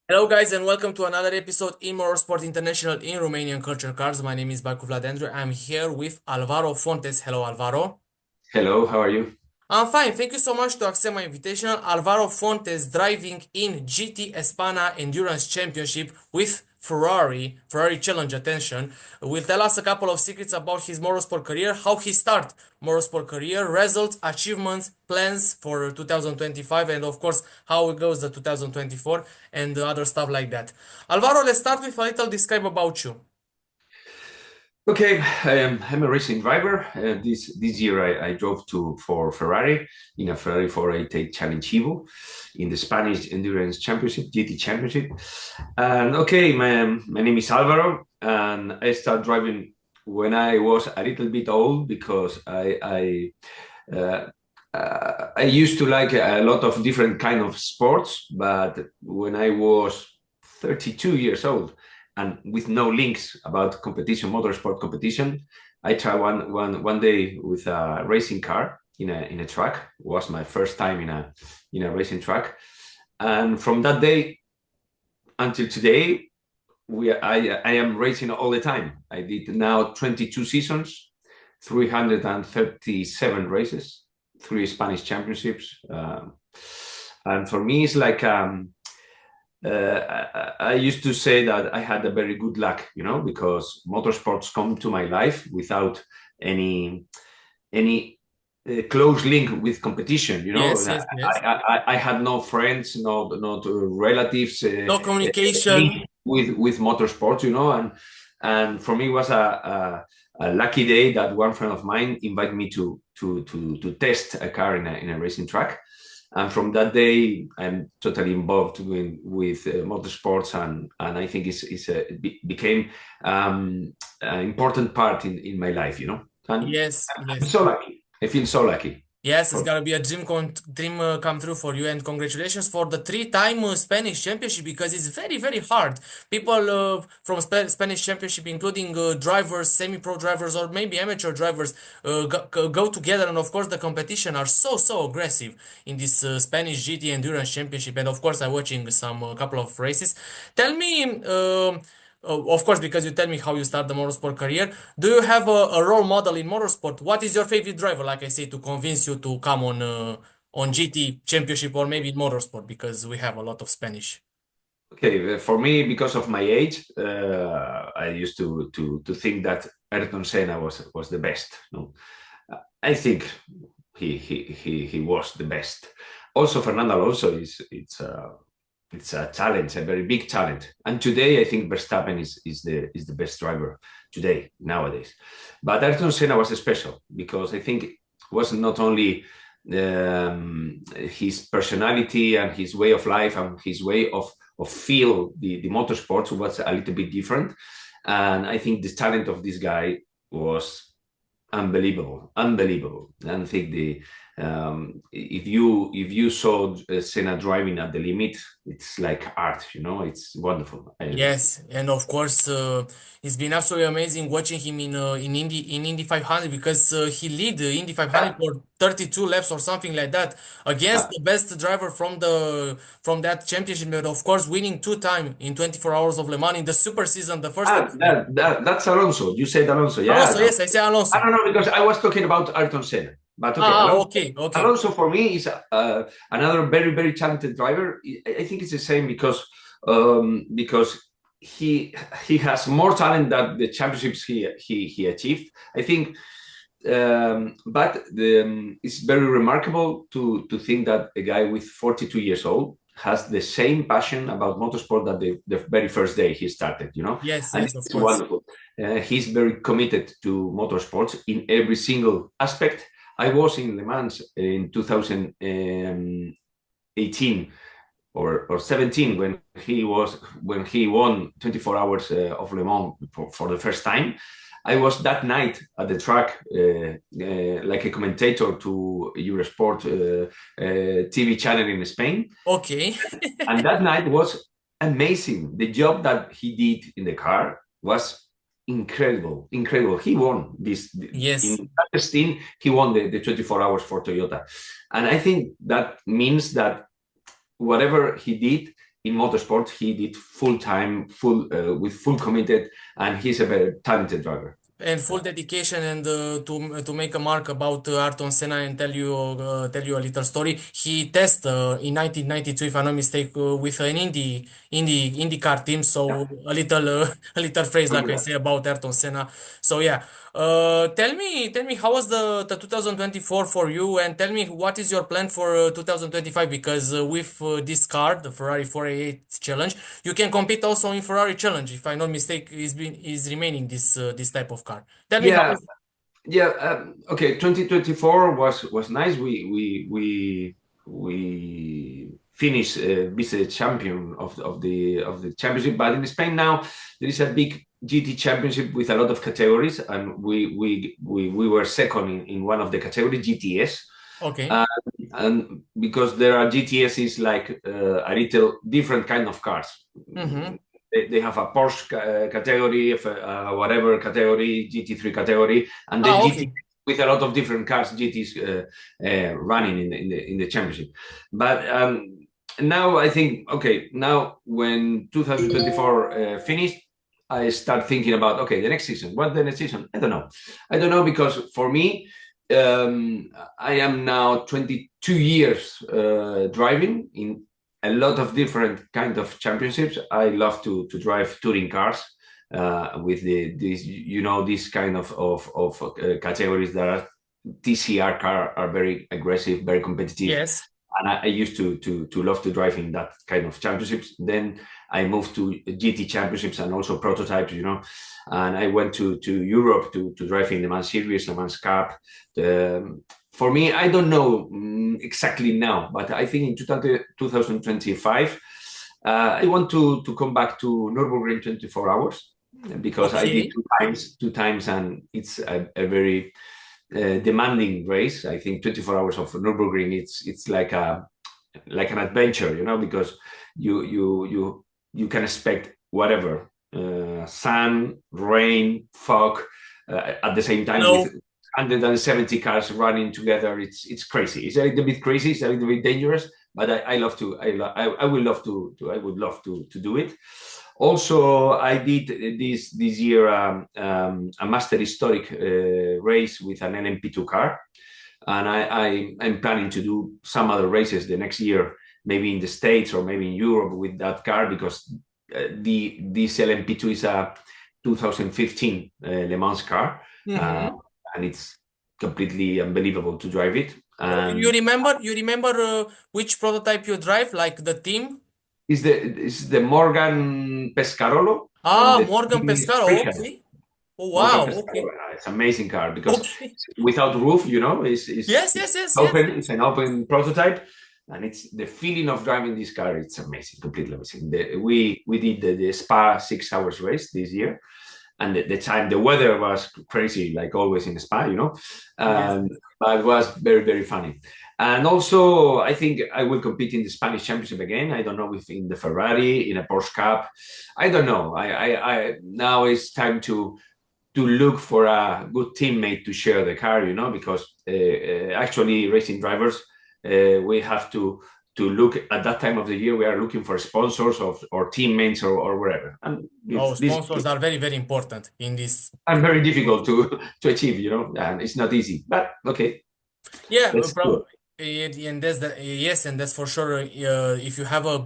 Hello, guys, and welcome to another episode in Motorsport International in Romanian Culture Cars. My name is Baicu Vlad-Andrei. I'm here with Alvaro Fontes. Hello, Alvaro. Hello, how are you? I'm fine. Thank you so much to accept my invitation. Alvaro Fontes driving in GT Espana Endurance Championship with Ferrari Challenge Attention, will tell us a couple of secrets about his motorsport career, how he started motorsport career, results, achievements, plans for 2025, and of course, how it goes the 2024 and the other stuff like that. Alvaro, let's start with a little describe about you. Okay, I'm a racing driver. This year I drove for Ferrari in a Ferrari 488 Challenge Evo in the Spanish Endurance Championship, GT Championship. And okay, my name is Alvaro, and I started driving when I was a little bit old because I used to like a lot of different kind of sports, but when I was 32 years old and with no links about competition, motorsport competition, I tried one day with a racing car in a track. It was my first time in a racing track, and from that day until today, I am racing all the time. I did now 22 seasons, 337 races, three Spanish championships, and for me it's like I used to say that I had a very good luck, because motorsports come to my life without any close link with competition. Yes, yes, yes. I had no friends, not relatives No link communication. with motorsports, and for me it was a lucky day that one friend of mine invited me to test a car in a racing track. And from that day, I'm totally involved with motorsports, and I think it became an important part in my life, And Yes, I'm yes. so lucky. I feel so lucky. Yes, it's For, gonna be a dream come true for you, and congratulations for the three-time Spanish championship because it's very, very hard. People from Spanish championship, including drivers, semi-pro drivers, or maybe amateur drivers, go together, and of course the competition are so aggressive in this Spanish GT endurance championship. And of course, I'm watching some couple of races. Tell me. Of course, because you tell me how you start the motorsport career. Do you have a role model in motorsport? What is your favorite driver, like I say, to convince you to come on GT Championship or maybe motorsport? Because we have a lot of Spanish. okay, for me, because of my age, I used to think that Ayrton Senna was the best. No, I think he was the best. Also, Fernando Alonso it's a challenge, a very big challenge. And today, I think Verstappen is the best driver today nowadays. But Ayrton Senna was special because I think it was not only his personality and his way of life and his way of feel the motorsports was a little bit different. And I think the talent of this guy was unbelievable, unbelievable. And I think if you saw Senna driving at the limit, it's like art, it's wonderful. Yes, and of course, it's been absolutely amazing watching him in Indy 500 because he lead the Indy 500 for 32 laps or something like that against uh, the best driver from that championship, but of course winning two time in 24 hours of Le Mans in the super season, the first edition. that's Alonso. You said Alonso, yeah. Alonso, No. yes, I say I Alonso. don't know because I was talking about Ayrton Senna, but okay, Okay, okay. Alonso for me is another very very talented driver. I think it's the same because he has more talent than the championships he achieved. I think, but it's very remarkable to think that a guy with 42 years old has the same passion about motorsport that the very first day he started, Yes, and yes, of it's course. wonderful. He's very committed to motorsports in every single aspect. I was in Le Mans in 2018 or 17 when he won 24 hours of Le Mans for the first time. I was that night at the track like a commentator to Eurosport TV channel in Spain, Okay. and that night was amazing. The job that he did in the car was incredible, incredible. He won this Yes. in that 16. He won the 24 hours for Toyota, and I think that means that whatever he did, in motorsport. He did full time, full with full committed, and he's a very talented driver. And full dedication and to make a mark about Ayrton Senna and tell you a little story. He tested in 1992, if I'm not mistaken, with an IndyCar team. So Yeah, a little a little phrase like remember I that. say about Ayrton Senna. So yeah, tell me how was the 2024 for you, and tell me what is your plan for 2025, because with this car, the Ferrari 488 Challenge, you can compete also in Ferrari Challenge. If I'm not mistaken, is remaining this type of car. Tell me how Yeah, is. yeah. Okay, 2024 was nice. We finished vice champion of the championship. But in Spain now there is a big GT championship with a lot of categories, and we were second in one of the categories, GTS. Okay. Uh, and because there are GTS is like a little different kind of cars. Mm-hmm. They have a Porsche category, whatever category, GT3 category, and then Ah, GT okay. with a lot of different cars, GTs running in the championship. But now I think, okay, now when 2024 finished, I start thinking about, okay, the next season. What the next season? I don't know. I don't know, because for me, I am now 22 years driving in a lot of different kind of championships. I love to drive touring cars with these, you know, this kind of categories that are TCR car, are very aggressive, very competitive, Yes. and I used to love to drive in that kind of championships. Then I moved to GT championships and also prototypes, you know, and I went to Europe to drive in the Man Series, Le Mans Cup. For me, I don't know exactly now, but I think in 2025, I want to come back to Nürburgring 24 hours, because I did Okay. two times, and it's a very demanding race. I think 24 hours of Nürburgring, it's like an adventure, you know, because you can expect whatever, sun, rain, fog, at the same time with No. 170 cars running together. It's crazy. It's a little bit crazy. It's a little bit dangerous. But I love to. I will love to. I would love to do it. Also, I did this year a Master Historic race with an LMP2 car, and I'm planning to do some other races the next year, maybe in the States or maybe in Europe with that car, because this LMP2 is a 2015 Le Mans car, uh, Mm-hmm. and it's completely unbelievable to drive it. You And remember? You remember which prototype you drive, like the team? is the Morgan Pescarolo, and Ah, the Morgan team is Pescaro. Frica. Okay. Oh, Morgan wow. Pescarolo. Okay. It's an amazing car because Okay. without roof, you know, Yes. Yes. Yes. Yes. open. It's an open prototype, and it's the feeling of driving this car. It's amazing, completely amazing. We did the Spa 6 hours race this year, and the weather was crazy, like always in Spa, you know, Yes. and but it was very very funny. And also, I think I will compete in the Spanish Championship again. I don't know if in the Ferrari, in a Porsche Cup. I don't know. I now it's time to look for a good teammate to share the car, you know, because actually racing drivers, we have to look at that time of the year. We are looking for sponsors or teammates or wherever, and Oh, this sponsors are very, very important in this. are very difficult to achieve, you know, and it's not easy. But okay, Yeah, let's do it. and that's the yes, and that's for sure. If you have a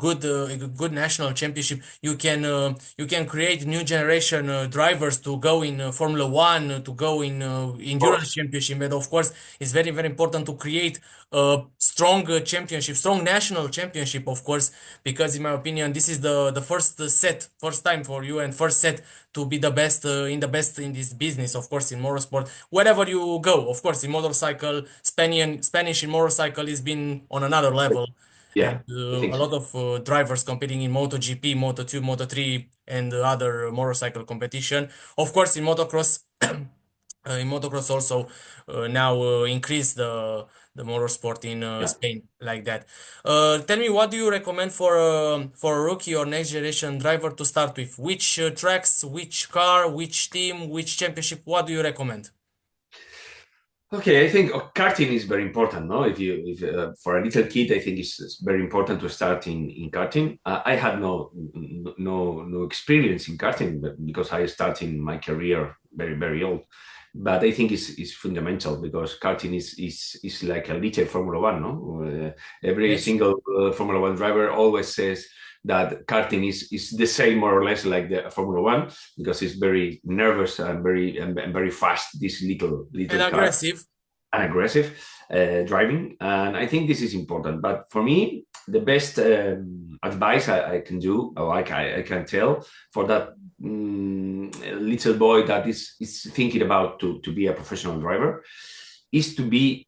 good national championship, you can create new generation drivers to go in Formula One, to go in Of endurance course, championship. And of course, it's very very important to create a strong championship, strong national championship. Of course, because in my opinion, this is the first time for you, and first set to be the best the best in this business. Of course, in motorsport, wherever you go. Of course, in motorcycle, Spanish in motorcycle is been on another level, yeah, and I think a so. lot of drivers competing in MotoGP, Moto2, Moto3, and other motorcycle competition. Of course, in motocross also now increase the motorsport in Yeah. Spain like that. Tell me, what do you recommend for a rookie or next generation driver to start with? Which tracks, which car, which team, which championship? What do you recommend? Okay, I think karting is very important. No, if for a little kid, I think it's very important to start in karting. I had no experience in karting, but because I started my career very old. But I think it's fundamental because karting is like a little Formula One. No, every Yes. single Formula One driver always says that karting is the same more or less like the Formula One because it's very nervous and very fast. This And little car aggressive. and aggressive driving. And I think this is important. But for me, the best advice I can do, or I can tell for that little boy that is thinking about to be a professional driver, is to be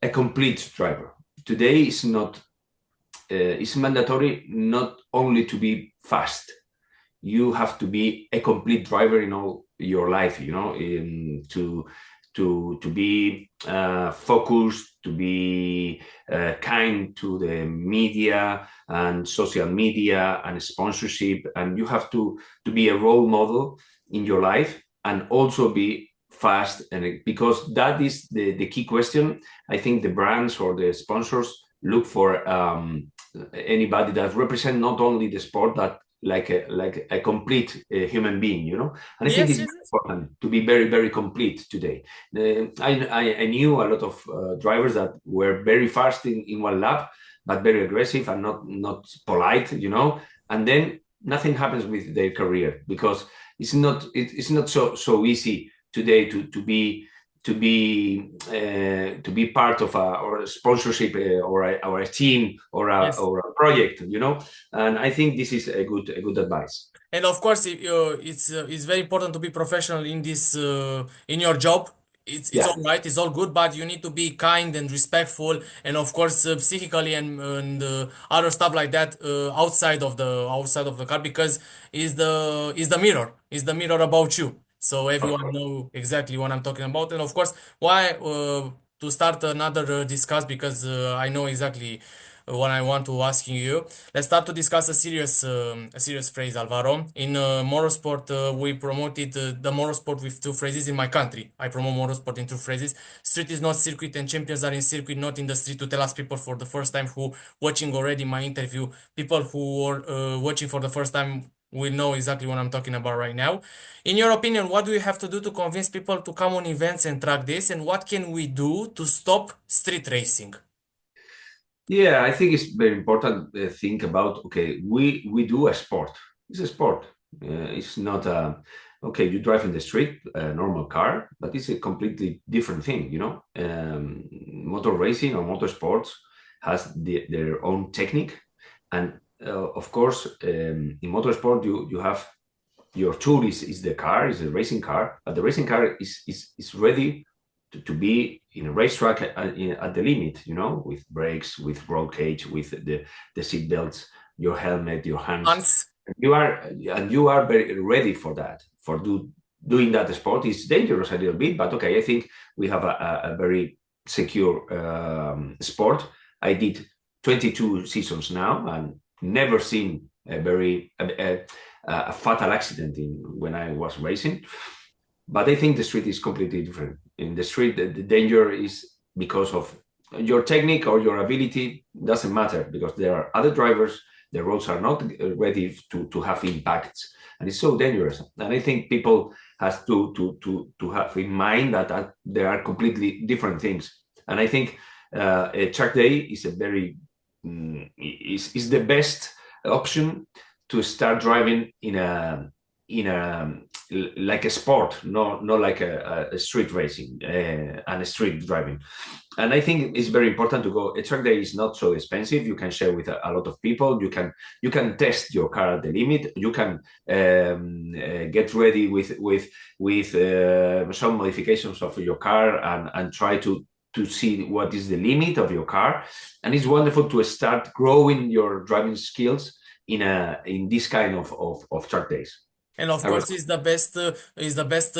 a complete driver. Today is not. It's mandatory not only to be fast. You have to be a complete driver in all your life. To be focused, to be kind to the media and social media and sponsorship, and you have to be a role model in your life and also be fast. And because that is the key question, I think the brands or the sponsors look for anybody that represent not only the sport but like a complete human being. And I think Yes, it's yes, very yes. important to be very complete today. I knew a lot of drivers that were very fast in one lap, but very aggressive and not polite. And then nothing happens with their career because it's not so easy today to be part of a sponsorship or a team Yes. or a project. And I think this is a good advice. And of course, it's very important to be professional in this in your job. It's Yeah, all right, it's all good, but you need to be kind and respectful, and of course, psychically and other stuff like that outside of the car because is the mirror about you. So of everyone course. know exactly what I'm talking about, and of course, why to start another discuss because I know exactly what I want to ask you. Let's start to discuss a serious phrase, Alvaro. In motorsport, we promoted the motorsport with two phrases in my country. I promote motorsport in two phrases. Street is not circuit, and champions are in circuit, not in the street. To tell us people for the first time who watching already my interview, people who are watching for the first time will know exactly what I'm talking about right now. In your opinion, what do we have to do to convince people to come on events and track this, and what can we do to stop street racing? Yeah, I think it's very important to think about, okay, we do a sport. It's a sport. It's not okay, you drive in the street, a normal car, but it's a completely different thing. Motor racing or motorsports has their own technique. And of course, in motorsport, you have your tool is the car, is a racing car, but the racing car is ready to be in a racetrack at the limit, with brakes, with roll cage, with the seat belts, your helmet, your hands. Hans? And you are very ready for that. Doing that sport is dangerous a little bit, but okay, I think we have a very secure sport. I did 22 seasons now and never seen a fatal accident when I was racing. But I think the street is completely different. In the street, the danger is because of your technique or your ability doesn't matter because there are other drivers. The roads are not ready to have impacts, and it's so dangerous. And I think people has to have in mind that there are completely different things. And I think a track day is is the best option to start driving in a like a sport, not like a street racing and a street driving. And I think it's very important to go. A track day is not so expensive. You can share with a lot of people. You can test your car at the limit. You can get ready with some modifications of your car and try to see what is the limit of your car. And it's wonderful to start growing your driving skills in this kind of track days. And of I course, is the best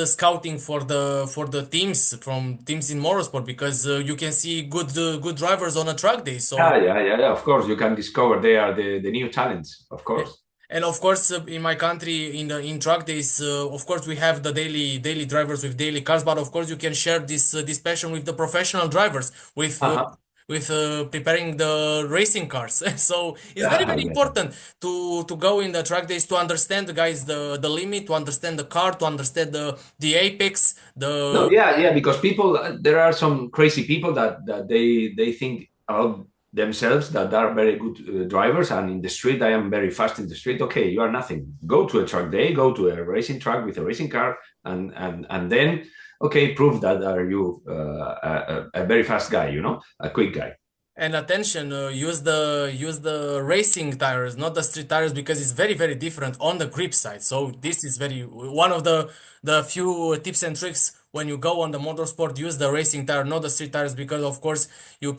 scouting for the teams in motorsport because you can see good drivers on a track day. So Yeah. Of course, you can discover they are the new talents. Of eh, course. And of course, in my country, in track days, of course, we have the daily drivers with daily cars. But of course, you can share this passion with the professional drivers, Uh-huh. with preparing the racing cars. So it's very Yeah, very yeah. important to go in the track days to understand the guys the limit, to understand the car, to understand the apex, No, the yeah, yeah, because people, there are some crazy people that they think about themselves that are very good drivers, and in the street, I am very fast in the street. Okay, you are nothing. Go to a track day, go to a racing track with a racing car, and then okay, prove that are you a very fast guy, a quick guy. And attention, use the racing tires, not the street tires, because it's very very different on the grip side. So this is very one of the few tips and tricks when you go on the motorsport. Use the racing tire, not the street tires, because of course your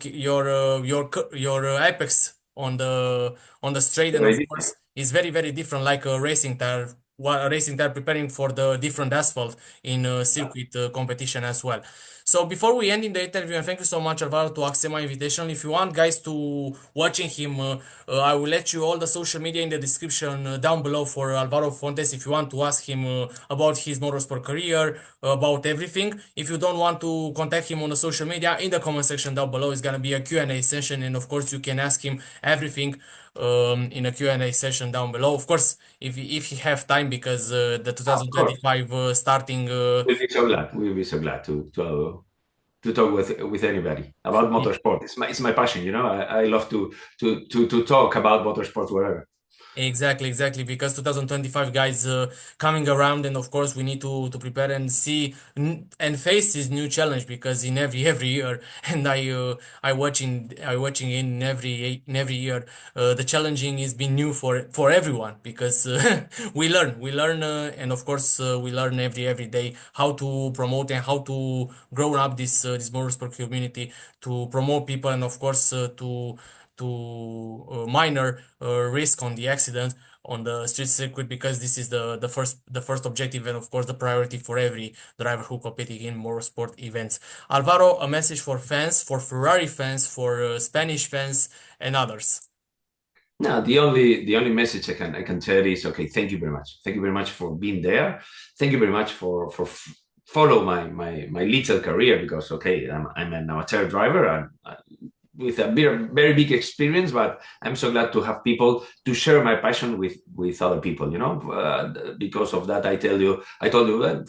apex on the straight, and of Very course is very very different, like a racing tire. A racing tire preparing for the different asphalt in circuit competition as well. So before we end in the interview, and thank you so much, Alvaro, to accept my invitation. If you want, guys, to watching him, I will let you all the social media in the description down below for Alvaro Fontes. If you want to ask him about his motorsport career, about everything. If you don't want to contact him on the social media, in the comment section down below is gonna be a Q&A session, and of course you can ask him everything in a Q&A session down below. Of course, if he have time, because the Of course. 2025 starting. We'll be so glad. We'll be so glad to talk with anybody about motorsport. It's my passion. I love to talk about motorsport wherever. Exactly, exactly. Because 2025 guys coming around, and of course we need to prepare and see and face this new challenge, because in every year, and I watching in every year, the challenging is been new for everyone, because we learn and of course we learn every day how to promote and how to grow up this motorsport community, to promote people, and of course to minor risk on the accident on the street circuit, because this is the first objective, and of course the priority for every driver who competing in motorsport events. Alvaro, a message for fans, for Ferrari fans, for Spanish fans, and others. No, the only message I can tell is okay. Thank you very much. Thank you very much for being there. Thank you very much for follow my little career, because okay, I'm an amateur driver and with a very, very big experience, but I'm so glad to have people to share my passion with other people. Because of that, I told you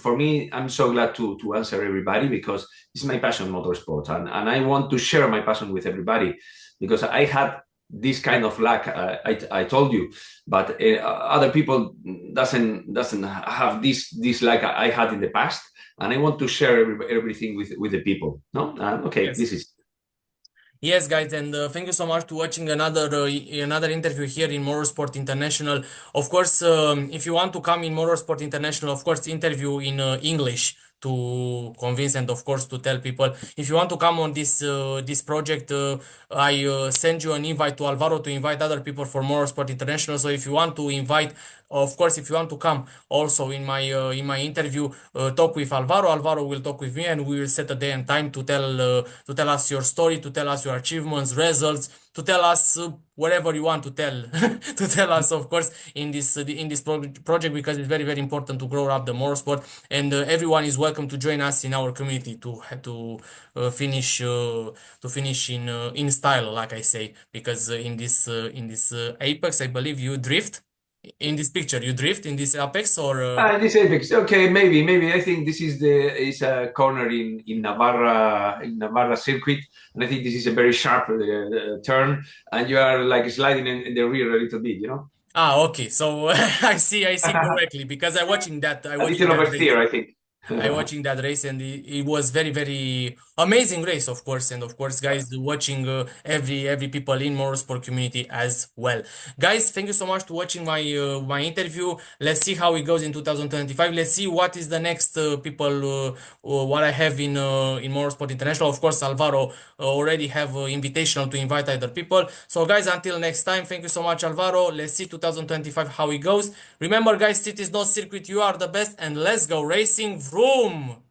for me, I'm so glad to answer everybody, because it's my passion, motorsport, and I want to share my passion with everybody, because I had this kind of luck. I told you, but other people doesn't have this luck I had in the past, and I want to share everything with the people. No, okay, Yes. this is. Yes, guys, and thank you so much to watching another interview here in Motorsport International. Of course, if you want to come in Motorsport International, of course, interview in English to convince, and of course to tell people. If you want to come on this project, I send you an invite to Alvaro to invite other people for Motorsport International. So if you want to invite, of course, if you want to come also in my interview, talk with Alvaro. Alvaro will talk with me, and we will set a day and time to tell us your story, to tell us your achievements, results, to tell us whatever you want to tell, to tell us, of course, in this project, because it's very very important to grow up the motorsport, and everyone is welcome to join us in our community finish to finish in style, like I say, because in this apex, I believe you drift. In this picture, you drift in this apex, or This apex. Okay, maybe. I think this is a corner in Navarra circuit, and I think this is a very sharp turn, and you are like sliding in the rear a little bit. okay. So I see correctly, because I A watching little that race. oversteer, I think. I watching that race, and it was very very amazing race, of course, and of course guys watching every people in motorsport community as well. Guys, thank you so much to watching my interview. Let's see how it goes in 2025. Let's see what is the next people what I have in Motorsport International. Of course, Alvaro already have invitational to invite other people. So guys, until next time, thank you so much, Alvaro. Let's see 2025 how it goes. Remember, guys, it is no circuit. You are the best, and let's go racing. Vroom!